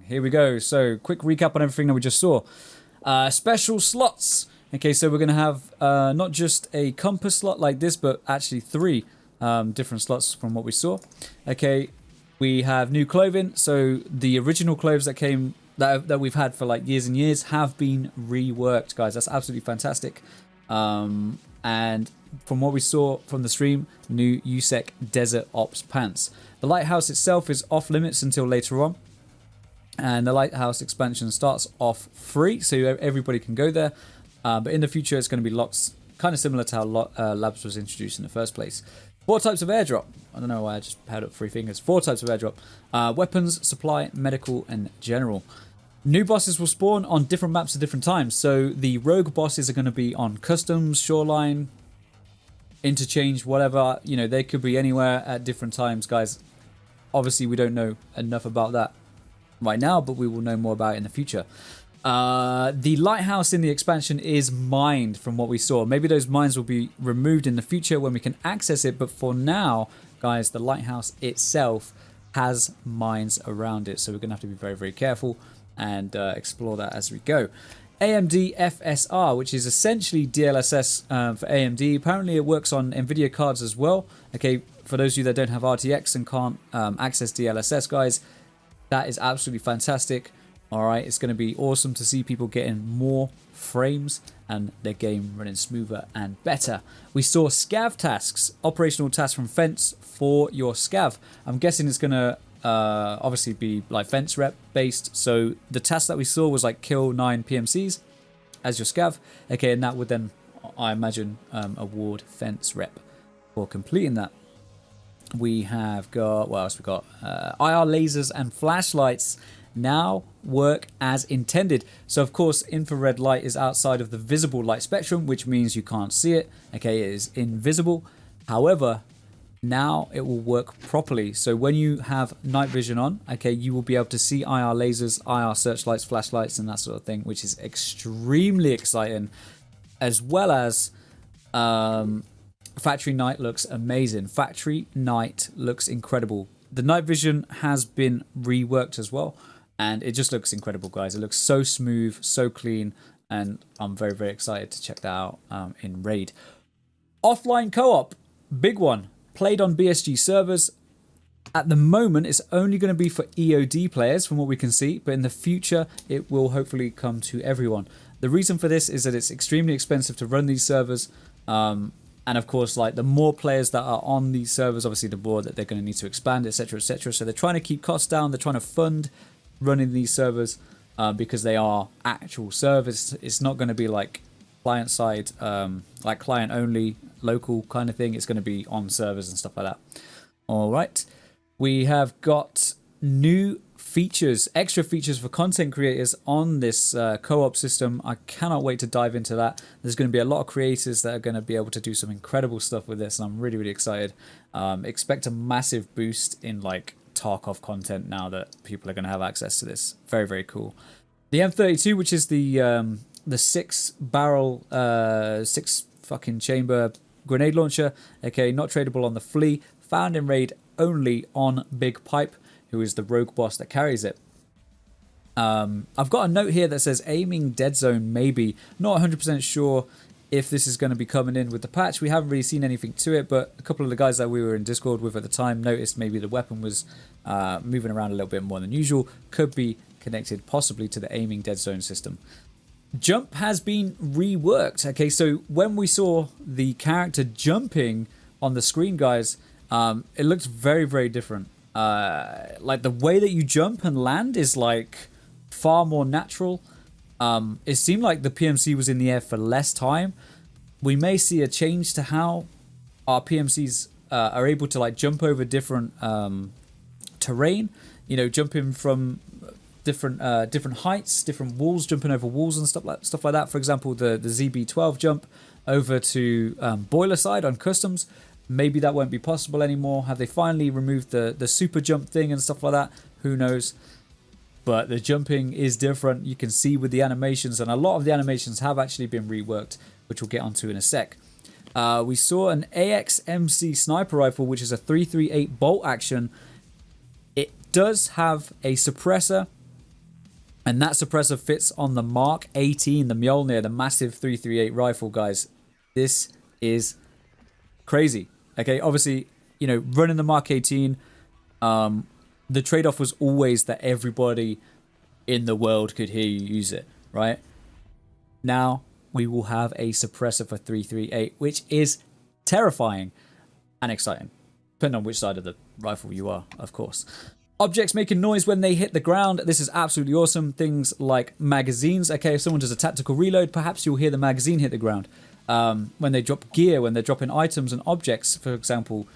Here we go. So, quick recap on everything that we just saw. Special slots. Okay, so we're going to have not just a compass slot like this, but actually three different slots from what we saw. Okay, we have new clothing. So the original clothes that came that we've had for like years and years have been reworked, guys. That's absolutely fantastic. And from what we saw from the stream, new USEC Desert Ops pants. The Lighthouse itself is off limits until later on. And the Lighthouse expansion starts off free, so everybody can go there. But in the future, it's going to be locked, kind of similar to how Labs was introduced in the first place. 4 types of airdrop. I don't know why I just had up 3 fingers. 4 types of airdrop. Weapons, supply, medical, and general. New bosses will spawn on different maps at different times. So the rogue bosses are going to be on customs, shoreline, interchange, whatever. You know, they could be anywhere at different times, guys. Obviously, we don't know enough about that right now, but we will know more about it in the future. The lighthouse in the expansion is mined from what we saw. Maybe those mines will be removed in the future when we can access it, but for now, guys, the lighthouse itself has mines around it, so we're going to have to be very, very careful and explore that as we go. AMD FSR, which is essentially DLSS for AMD. Apparently it works on NVIDIA cards as well. Okay, for those of you that don't have RTX and can't access DLSS, guys, that is absolutely fantastic. All right, it's going to be awesome to see people getting more frames and their game running smoother and better. We saw scav tasks, operational tasks from Fence for your scav. I'm guessing it's going to obviously be like Fence rep based. So the task that we saw was like kill 9 PMCs as your scav. Okay, and that would then, I imagine, award Fence rep for completing that. We have got, what else we got? IR lasers and flashlights now work as intended. So of course, infrared light is outside of the visible light spectrum, which means you can't see it. Okay, it is invisible. However, now it will work properly. So when you have night vision on, okay, you will be able to see IR lasers, IR searchlights, flashlights, and that sort of thing, which is extremely exciting. As well as Factory Night looks amazing. Factory Night looks incredible. The night vision has been reworked as well, and it just looks incredible, guys. It looks so smooth, so clean, and I'm very, very excited to check that out in Raid. Offline co-op, big one. Played on BSG servers. At the moment, it's only going to be for EOD players from what we can see, but in the future, it will hopefully come to everyone. The reason for this is that it's extremely expensive to run these servers. And of course, like the more players that are on these servers, obviously the more that they're going to need to expand, etc., etc. So they're trying to keep costs down. They're trying to fund running these servers because they are actual servers. It's not going to be like client side, like client only, local kind of thing. It's going to be on servers and stuff like that. All right. We have got new features, extra features for content creators on this co-op system. I cannot wait to dive into that. There's going to be a lot of creators that are going to be able to do some incredible stuff with this, and I'm really, really excited. Expect a massive boost in like Tarkov content now that people are going to have access to this. Very, very cool. The M32, which is the 6-barrel, 6-fucking-chamber grenade launcher. Okay, not tradable on the Flea. Found in raid only on Big Pipe, who is the rogue boss that carries it. I've got a note here that says aiming dead zone maybe. Not 100% sure if this is going to be coming in with the patch. We haven't really seen anything to it, but a couple of the guys that we were in Discord with at the time noticed maybe the weapon was moving around a little bit more than usual. Could be connected possibly to the aiming dead zone system. Jump has been reworked. Okay, so when we saw the character jumping on the screen, guys, it looked very, very different. Like the way that you jump and land is like far more natural. It seemed like the PMC was in the air for less time. We may see a change to how our PMCs are able to like jump over different terrain. You know, jumping from different heights, different walls, jumping over walls and stuff like that. For example, the ZB12 jump over to boiler side on customs. Maybe that won't be possible anymore. Have they finally removed the super jump thing and stuff like that? Who knows? But the jumping is different. You can see with the animations, and a lot of the animations have actually been reworked, which we'll get onto in a sec. We saw an AXMC sniper rifle, which is a 338 bolt action. It does have a suppressor And that suppressor fits on the Mark 18, the Mjolnir, the massive 338 rifle, guys. This is crazy. Okay, obviously, you know, running the Mark 18, the trade-off was always that everybody in the world could hear you use it, right? Now, we will have a suppressor for 338, which is terrifying and exciting, depending on which side of the rifle you are, of course. Objects making noise when they hit the ground. This is absolutely awesome. Things like magazines. Okay, if someone does a tactical reload, perhaps you'll hear the magazine hit the ground. When they drop gear, when they're dropping items and objects, for example,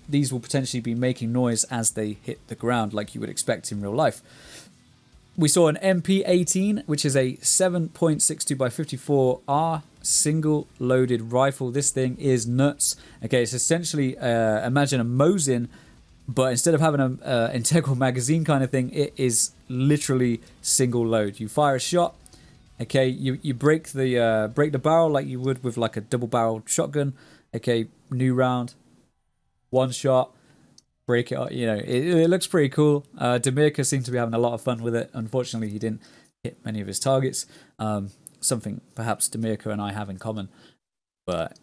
these will potentially be making noise as they hit the ground, like you would expect in real life. We saw an MP18, which is a 7.62 by 54R single loaded rifle. This thing is nuts. Okay, it's essentially, imagine a Mosin, but instead of having an integral magazine kind of thing, it is literally single load. You fire a shot, okay, you break the barrel like you would with like a double barrel shotgun. Okay, new round, one shot, break it up. You know, it looks pretty cool. Demirka seemed to be having a lot of fun with it. Unfortunately, he didn't hit many of his targets. Something perhaps Demirka and I have in common, but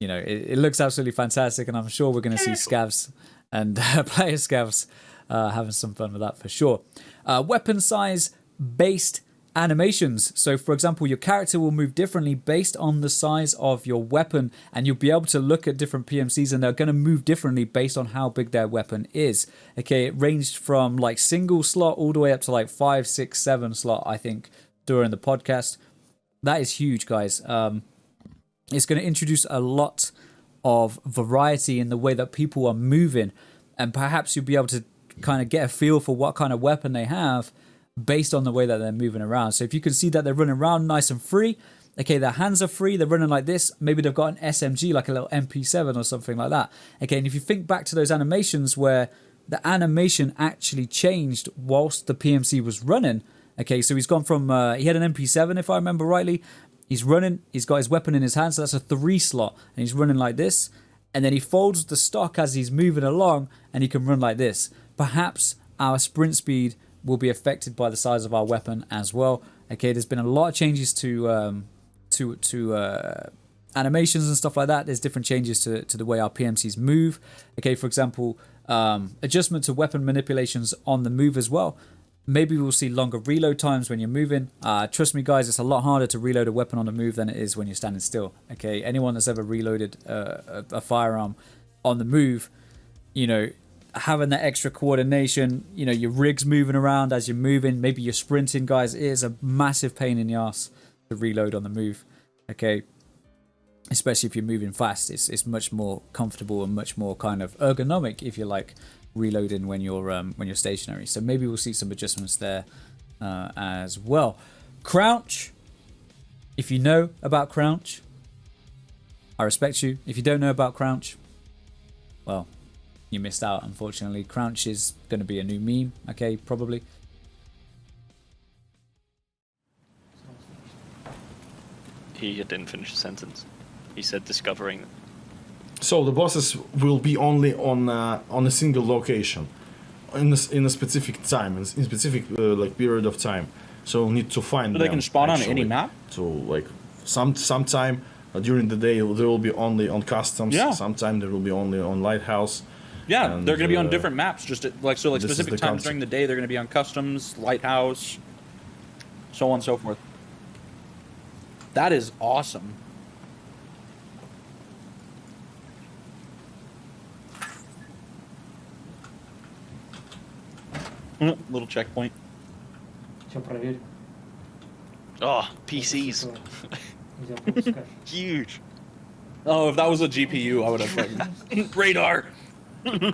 you know, it looks absolutely fantastic, and I'm sure we're going to see scavs and player scavs having some fun with that for sure. Weapon size based animations. So for example, your character will move differently based on the size of your weapon, and you'll be able to look at different PMCs and they're going to move differently based on how big their weapon is. Okay, it ranged from like single slot all the way up to like 5, 6, 7 slot, I think, during the podcast. That is huge, guys. It's going to introduce a lot of variety in the way that people are moving, and perhaps you'll be able to kind of get a feel for what kind of weapon they have based on the way that they're moving around. So if you can see that they're running around nice and free, okay, their hands are free, they're running like this, maybe they've got an SMG, like a little MP7 or something like that. Okay, and if you think back to those animations where the animation actually changed whilst the PMC was running, okay, so he's gone from, he had an MP7 if I remember rightly, he's running, he's got his weapon in his hand, so that's a 3 slot, and he's running like this, and then he folds the stock as he's moving along, and he can run like this. Perhaps our sprint speed will be affected by the size of our weapon as well. Okay, there's been a lot of changes to animations and stuff like that. There's different changes to the way our PMCs move. Okay, for example, adjustment to weapon manipulations on the move as well. Maybe we'll see longer reload times when you're moving. Trust me, guys, it's a lot harder to reload a weapon on the move than it is when you're standing still. Okay, anyone that's ever reloaded a firearm on the move, you know, having that extra coordination, you know, your rig's moving around as you're moving, maybe you're sprinting, guys, it is a massive pain in the ass to reload on the move. Okay, especially if you're moving fast, it's much more comfortable and much more kind of ergonomic, if you like, reloading when you're stationary. So maybe we'll see some adjustments there as well. Crouch, if you know about crouch, I respect you. If you don't know about crouch, well, you missed out, unfortunately. Crouch is going to be a new meme, okay, probably. He didn't finish the sentence. He said discovering. So the bosses will be only on a single location, in a specific time, in specific like period of time. So we'll need to find them. They can spawn actually. on any map. So like sometime during the day there will be only on customs. Yeah. Sometime there will be only on Lighthouse. Yeah, and, they're going to be on different maps. Just like specific times concept. during the day, they're going to be on customs, Lighthouse, so on and so forth. That is awesome. Little checkpoint. Oh, PCs. Huge. Oh, if that was a GPU, I would have fucking radar. This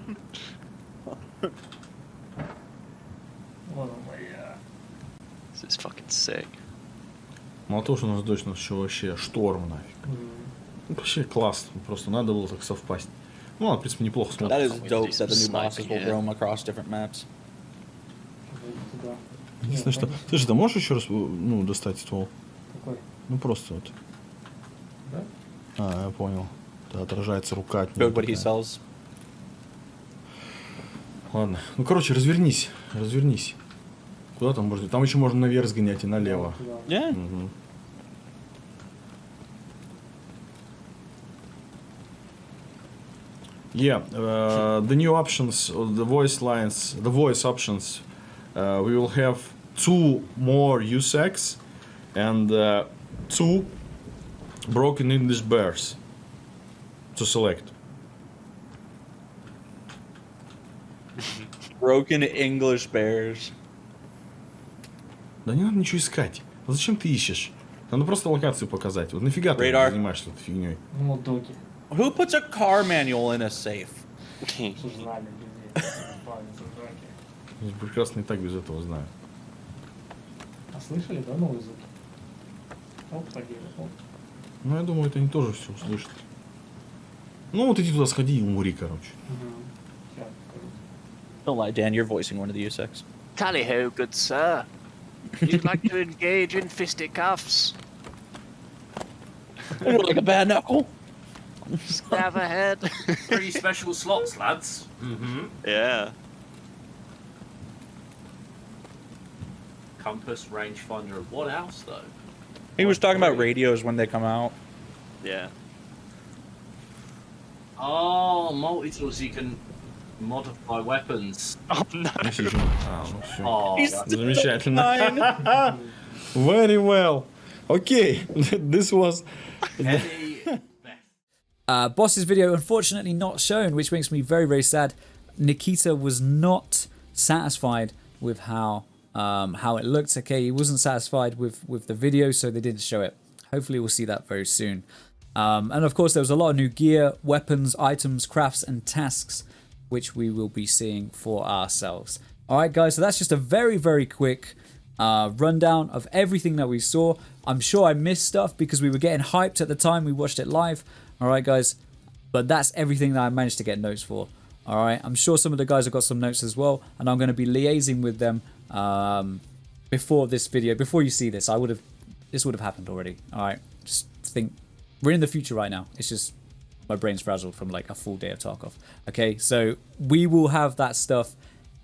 is fucking sick. Мало того, что у нас точно еще вообще шторм нафиг. Вообще классно, просто надо было так совпасть. Ну, в принципе, неплохо That смотрится. is dope that the new bosses will roam across different maps. Единственное, что... Слушай, ты можешь еще раз достать ствол? Какой? Ну, просто вот. Да? А, я понял. Да, отражается рука от него. Build what he sells. Ладно. Ну, короче, развернись. Куда там можно? Там еще можно наверх сгонять и налево. Yeah. Yeah, the new options, the voice lines, the voice options. We will have 2 more USECs and 2 broken English bears to select. Broken English bears. Да не надо ничего искать. Вот зачем ты ищешь? Надо просто локацию показать. Вот нафига ты Radar. занимаешься этой фигней? Ну, доки. Who puts a car manual in a safe? Что знали людей. Парни, драки. Я прекрасно и так без этого знаю. А слышали, да, новый звук? Оп, погибли. Оп. Ну, я думаю, это они тоже все услышат. Ну, вот иди туда сходи и умри, короче. Сейчас покажу. Don't lie, Dan. You're voicing one of the USECs. Tally ho, good sir. You'd like to engage in fisticuffs? Like a bad knuckle. Stab ahead. Pretty special slots, lads. Mm-hmm. Yeah. Compass, rangefinder, and what else though? He was talking about radios when they come out. Yeah. Oh, multi-tools, you can modify weapons. Oh no. Я сижу. Ну все. Oh, He's that's Замечательно. Fine. Very well. Okay, this was... heavy. Boss's video unfortunately not shown, which makes me very, very sad. Nikita was not satisfied with how it looked. Okay, he wasn't satisfied with the video, so they didn't show it. Hopefully we'll see that very soon. And of course there was a lot of new gear, weapons, items, crafts and tasks which we will be seeing for ourselves. Alright guys, so that's just a very, very quick rundown of everything that we saw. I'm sure I missed stuff because we were getting hyped at the time we watched it live. Alright guys, but that's everything that I managed to get notes for. Alright, I'm sure some of the guys have got some notes as well, and I'm going to be liaising with them before this video. Before you see this, this would have happened already. Alright, just think, we're in the future right now. It's just, my brain's frazzled from like a full day of Tarkov. Okay, so we will have that stuff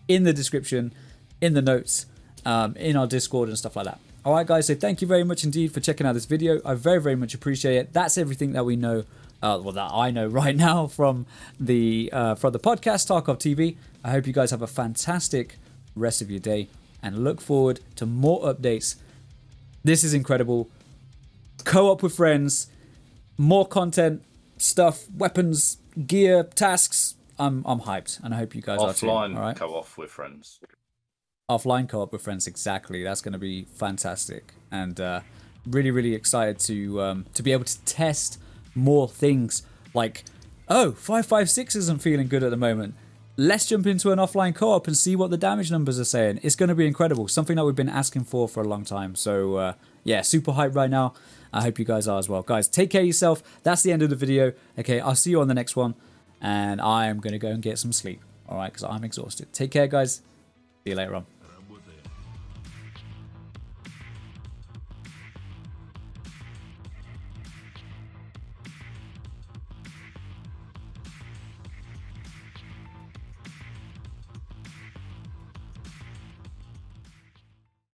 in the description, in the notes, in our Discord and stuff like that. Alright guys, so thank you very much indeed for checking out this video. I very, very much appreciate it. That's everything that we know, well, that I know right now from the podcast, TarkovTV. I hope you guys have a fantastic rest of your day and look forward to more updates. This is incredible. Co-op with friends, more content, stuff, weapons, gear, tasks. I'm hyped, and I hope you guys are too. Offline All right? co-op with friends. Offline co-op with friends, exactly. That's going to be fantastic, and really, really excited to be able to test more things. Like, oh, 5.56 isn't feeling good at the moment. Let's jump into an offline co-op and see what the damage numbers are saying. It's going to be incredible. Something that we've been asking for a long time. So yeah, super hyped right now. I hope you guys are as well. Guys, take care of yourself. That's the end of the video. Okay, I'll see you on the next one, and I am going to go and get some sleep. All right, because I'm exhausted. Take care, guys. See you later on.